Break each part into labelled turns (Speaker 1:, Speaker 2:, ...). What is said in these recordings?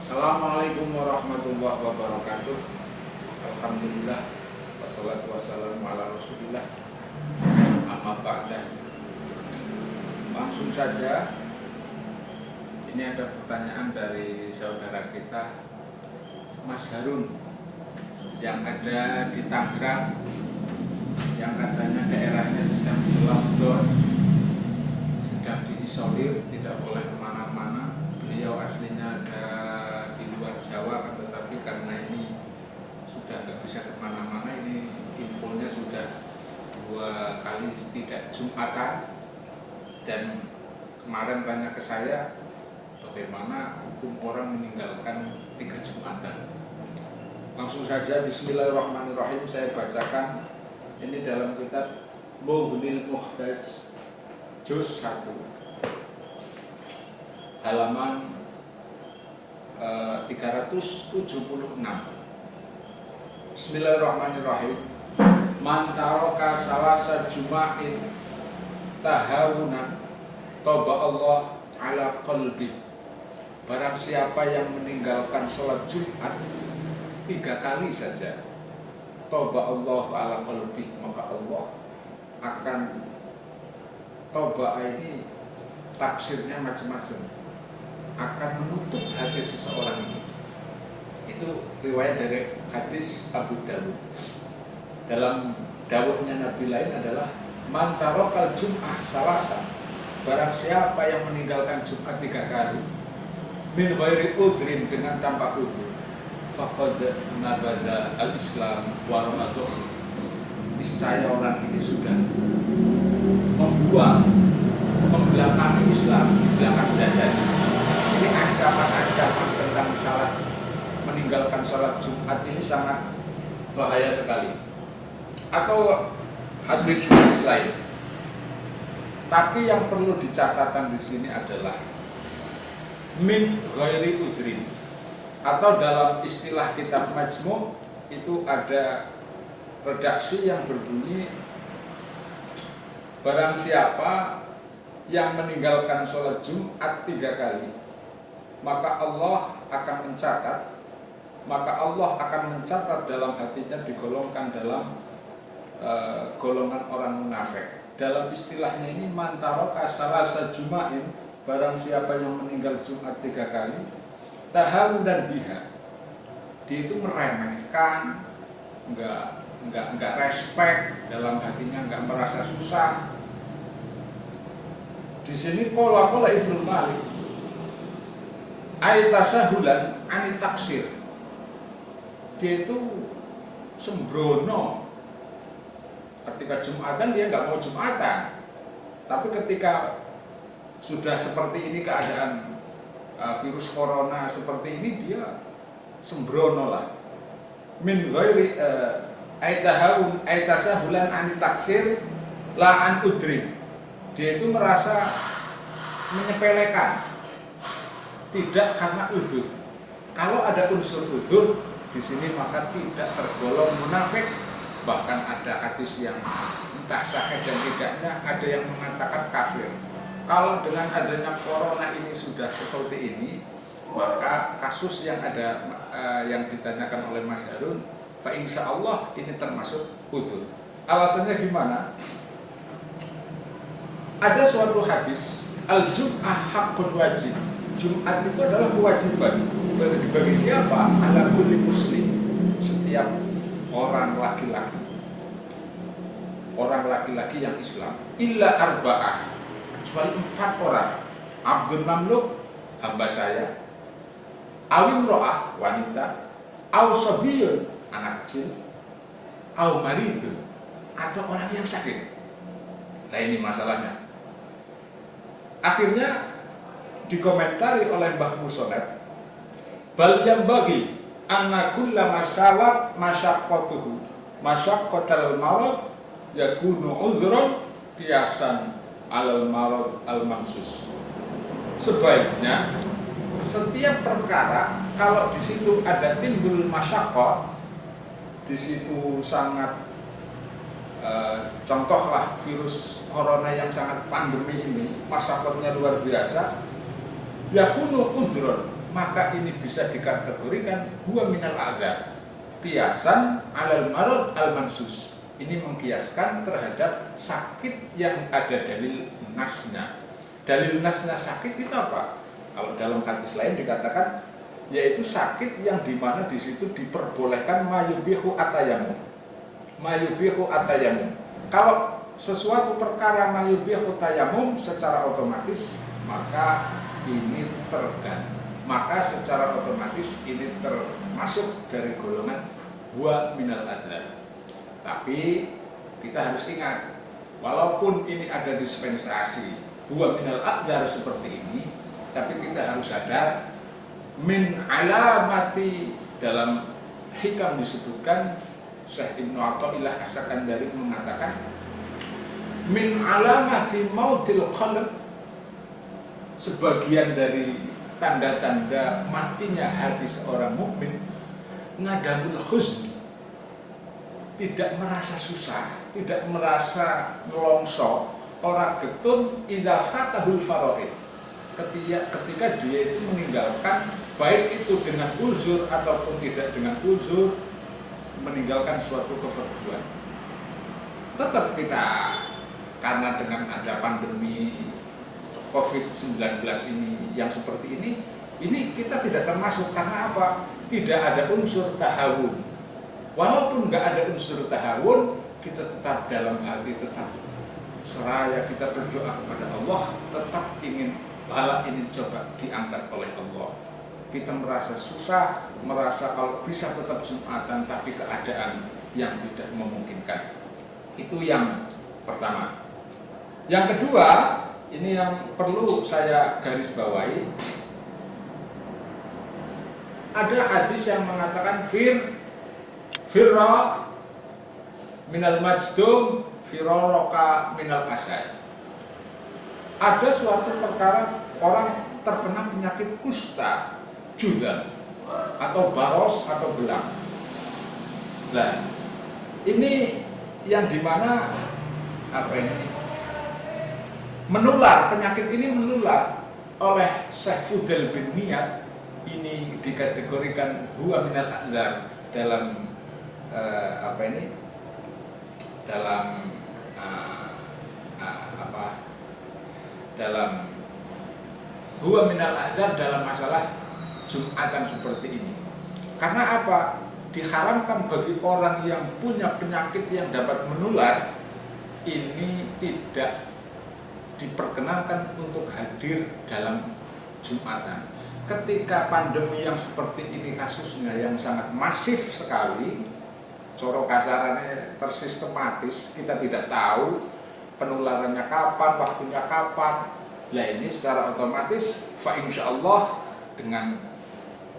Speaker 1: Assalamualaikum warahmatullahi wabarakatuh. Alhamdulillah, wassalatu wassalamu ala rasulillah. Amma ba'da. Langsung saja, ini ada pertanyaan dari saudara kita Mas Harun yang ada di Tangerang, yang katanya daerahnya sedang di lockdown, sedang diisolir, tidak boleh kemana-mana. Beliau aslinya ada di luar Jawa, tetapi karena ini sudah nggak bisa kemana-mana, ini infonya sudah 2 kali tidak Jumatan. Dan kemarin tanya ke saya, bagaimana hukum orang meninggalkan 3 Jumatan. Langsung saja, bismillahirrahmanirrahim, saya bacakan. Ini dalam kitab Mughnil Muhtaj juz 1 halaman 376. Bismillahirrahmanirrahim. Man taraka salasa juma'in tahawunan toba Allah ala qalbi. Barang siapa yang meninggalkan sholat Jumat 3 kali saja, toba Allah ala qalbi, maka Allah akan, toba ini tafsirnya macam-macam, akan menutup hati seseorang ini. Itu riwayat dari hadis Abu Dawud. Dalam dawuhnya Nabi lain adalah man tarokal jum'ah salasa, barang siapa yang meninggalkan Jumat 3 kali min ghairi udhrin, dengan tanpa udhur, faqad nabadha al-islam wa ramadhan, niscaya orang ini sudah membuang, membelakangi Islam, belakang dadanya. Ini ancaman-ancaman tentang salat, meninggalkan salat Jumat ini sangat bahaya sekali. Atau hadis-hadis lain. Tapi yang perlu dicatatkan di sini adalah min ghairi uzrin, atau dalam istilah kitab Majmu' itu ada redaksi yang berbunyi, barang siapa yang meninggalkan sholat Jumat 3 kali, maka Allah akan mencatat dalam hatinya, digolongkan dalam golongan orang munafik. Dalam istilahnya ini, man taraka salasa juma'in, barang siapa yang meninggal Jumat 3 kali, tahawunan biha, dia itu meremehkan, enggak respect, dalam hatinya enggak merasa susah. Di sini qala Ibnu Malik aitasahulan ani taksir, dia itu sembrono. Ketika Jumatan dia nggak mau Jumatan, tapi ketika sudah seperti ini keadaan virus corona seperti ini, dia sembrono lah. Min ghairi aitasahulan ani taksir la an udrin, dia itu merasa menyepelekan, tidak karena uzur. Kalau ada unsur uzur di sini, maka tidak tergolong munafik. Bahkan ada hadis yang entah sahih dan tidaknya, ada yang mengatakan kafir. Kalau dengan adanya corona ini sudah seperti ini, maka kasus yang ada yang ditanyakan oleh Mas Harun, fa insyaallah ini termasuk uzur. Alasannya gimana? Ada suatu hadis, al-jum'ah haqqun wajib. Jumat itu adalah kewajiban bagi siapa? Ala kulli muslim, setiap orang laki-laki yang Islam, illa arba'ah, kecuali 4 orang. Abdul mamluk, hamba saya, awim ro'ah, wanita, aw sabiyun, anak kecil, aw maridun, atau orang yang sakit. Nah, ini masalahnya. Akhirnya dikomentari oleh Mbah Musonef, bal yang bagi anna kulla masyawat masyaqqatuhu masyaqqatal marad yakunu uzran qiyasan alal marad al mamsus. Sebaiknya setiap perkara kalau di situ ada timbul masyaqqah, di situ sangat contohlah virus corona yang sangat pandemi ini, masyaqqahnya luar biasa, yakunu uzran, maka ini bisa dikategorikan huwa minal adzar. Kiasan alal marad al mansus. Ini mengkiaskan terhadap sakit yang ada dalil nasnya. Dalil nasnya sakit itu apa? Kalau dalam hadis lain dikatakan yaitu sakit yang dimana di situ diperbolehkan mayubihu atayamum. Mayubihu atayamum. Kalau sesuatu perkara mayubihu tayamum secara otomatis maka ini tergantung. Maka secara otomatis ini termasuk dari golongan huwa minal adzar. Tapi kita harus ingat, walaupun ini ada dispensasi huwa minal adzar seperti ini, tapi kita harus sadar min alamati, dalam hikam disebutkan, Syekh Ibnu Athaillah As-Sakandari mengatakan min alamati mautil qalb, sebagian dari tanda-tanda matinya hati seorang mukmin ngadamul huzn, tidak merasa susah, tidak merasa melongso, orang getun idza fatahul faraid, ketika dia itu meninggalkan, baik itu dengan uzur ataupun tidak dengan uzur, meninggalkan suatu kefarduan. Tetap kita, karena dengan ada pandemi COVID-19 ini yang seperti ini kita tidak termasuk. Karena apa? Tidak ada unsur tahawun. Walaupun nggak ada unsur tahawun, kita tetap dalam hati tetap seraya, kita berdoa kepada Allah, tetap ingin bala ini coba diangkat oleh Allah. Kita merasa susah, merasa kalau bisa tetap Jumatan, tapi keadaan yang tidak memungkinkan. Itu yang pertama. Yang kedua, ini yang perlu saya garis bawahi. Ada hadis yang mengatakan firra minal majdum firaraka minal asad. Ada suatu perkara orang terkena penyakit kusta, juzam atau baros atau belang. Nah, ini yang dimana apa ini? Menular, penyakit ini menular oleh Syekh Fudail bin Iyad. Ini dikategorikan huwa minal adzar dalam dalam huwa minal adzar dalam masalah Jumatan seperti ini. Karena apa? Diharamkan bagi orang yang punya penyakit yang dapat menular, ini tidak diperkenankan untuk hadir dalam Jumatan. Ketika pandemi yang seperti ini kasusnya yang sangat masif sekali, coro kasarannya tersistematis, kita tidak tahu penularannya kapan, waktunya kapan. Nah ini secara otomatis fa insyaallah dengan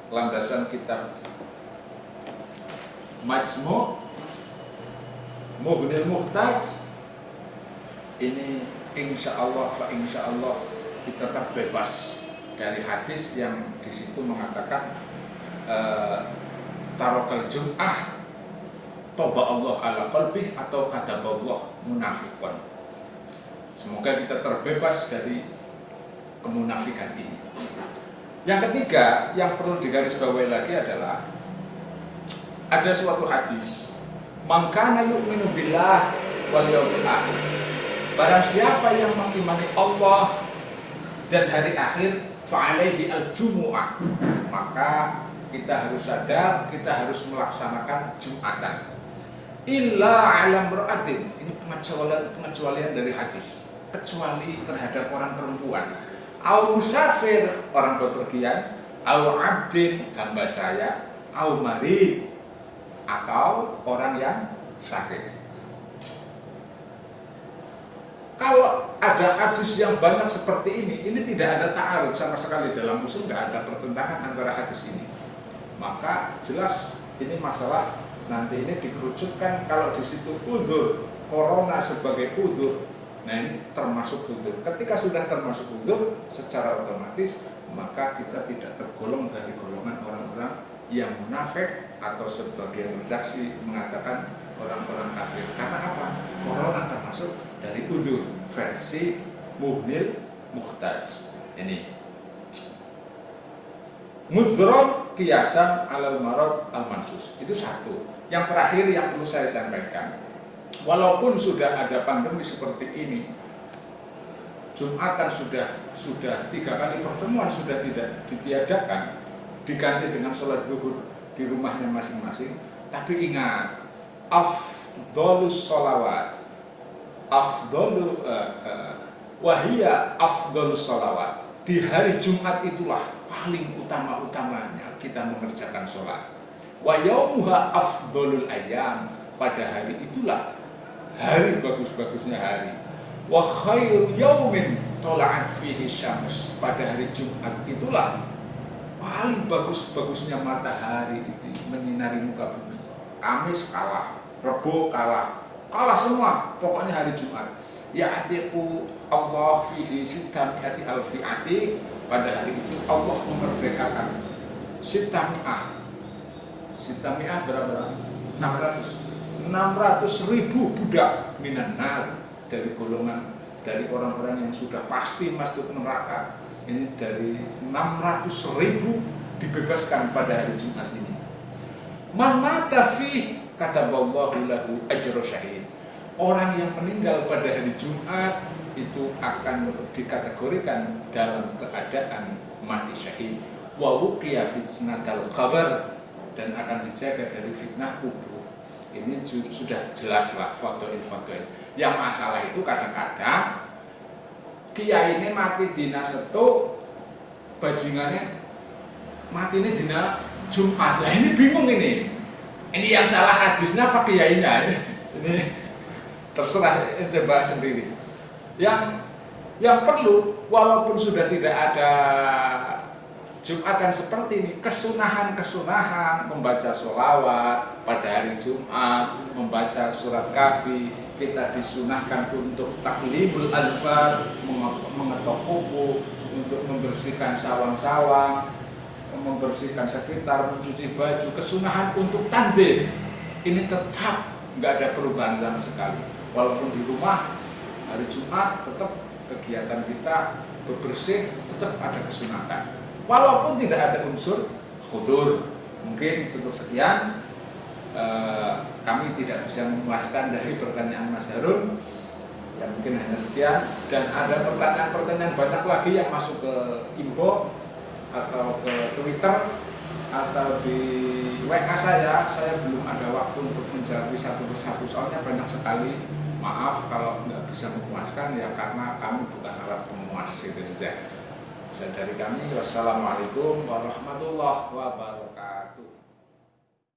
Speaker 1: landasan kitab Majmu' Mughnil Muhtaj ini insyaallah fa insyaallah kita terbebas dari hadis yang di situ mengatakan tarokal jum'ah toba Allah ala qalbih atau kadaballah munafiqan. Semoga kita terbebas dari kemunafikan ini. Yang ketiga yang perlu digarisbawahi lagi adalah ada suatu hadis, man kana yu'minu billah wal yaumil akhir. Barang siapa yang mengimani Allah dan hari akhir, fa'alaihi al-jumu'ah, maka kita harus sadar, kita harus melaksanakan Jumatan. Illa alam ra'atin, ini pengecualian dari hadis, kecuali terhadap orang perempuan, au musafir, orang bepergian, au abdin, hamba saya, au marid, atau orang yang sakit. Kalau ada hadis yang banyak seperti ini tidak ada ta'arud sama sekali dalam usul, nggak ada pertentangan antara hadis ini. Maka jelas ini masalah nanti ini dikerucutkan kalau di situ uzur, corona sebagai uzur. Nah ini termasuk uzur. Ketika sudah termasuk uzur, secara otomatis maka kita tidak tergolong dari golongan orang-orang yang munafik atau sebagian redaksi mengatakan orang-orang kafir. Karena apa? Corona termasuk dari uzur versi Mughnil Muhtaj. Ini Mudron kiasan alal marad al mansus. Itu satu. Yang terakhir yang perlu saya sampaikan, walaupun sudah ada pandemi seperti ini, Jumatan sudah 3 kali pertemuan sudah tidak ditiadakan, diganti dengan sholat zuhur di rumahnya masing-masing. Tapi ingat, afdolus sholawat, wahia afdolus sholawat. Di hari Jumat itulah paling utama-utamanya kita mengerjakan sholat. Wa yaumuha afdolul ayam. Pada hari itulah hari bagus-bagusnya hari. Wa khairu yaumin tola'at fihi syams. Pada hari Jumat itulah paling bagus-bagusnya matahari itu menyinari muka bumi. Kamis kalah, Rebo kalah semua, pokoknya hari Jumat. Ya'tiqu Allah fihi sittami'ati alfi atiq. Pada hari itu Allah memerdekakan sittami'ah berapa? 600 ribu budak minan nar, dari golongan, dari orang-orang yang sudah pasti masuk neraka. Ini dari 600 ribu dibebaskan pada hari Jumat ini. Man mata fi kataballahu lahu ajru syahid. Orang yang meninggal pada hari Jumat itu akan dikategorikan dalam keadaan mati syahid. Wa wuqiya fitnatal qabr, dan akan dijaga dari fitnah kubur. Ini sudah jelas lah fotoin. Yang masalah itu kadang-kadang kiai ini mati dina Setu, bajingannya mati ini dina Jumat. Lah ini bingung ini. Ini yang salah hadisnya apa kiainya? Ini terserah ente bahas sendiri. Yang perlu, walaupun sudah tidak ada Jumatan seperti ini, kesunahan membaca sholawat pada hari Jumat, membaca surat Kahfi, kita disunahkan untuk taklibul alfar, mengetok kuku, untuk membersihkan sawang-sawang, membersihkan sekitar, mencuci baju. Kesunahan untuk tandif ini tetap nggak ada perubahan sama sekali. Walaupun di rumah hari Jumat tetap kegiatan kita bebersih, tetap ada kesunatan. Walaupun tidak ada unsur khudur. Mungkin cukup sekian. Kami tidak bisa memuaskan dari pertanyaan Mas Harun. Ya mungkin hanya sekian. Dan ada pertanyaan-pertanyaan banyak lagi yang masuk ke info atau ke Twitter atau di WA saya belum ada waktu untuk menjawab satu persatu, soalnya banyak sekali. Maaf kalau nggak bisa memuaskan, ya karena kami bukan alat pemuas, gitu saja. Dari kami, wassalamualaikum warahmatullahi wabarakatuh.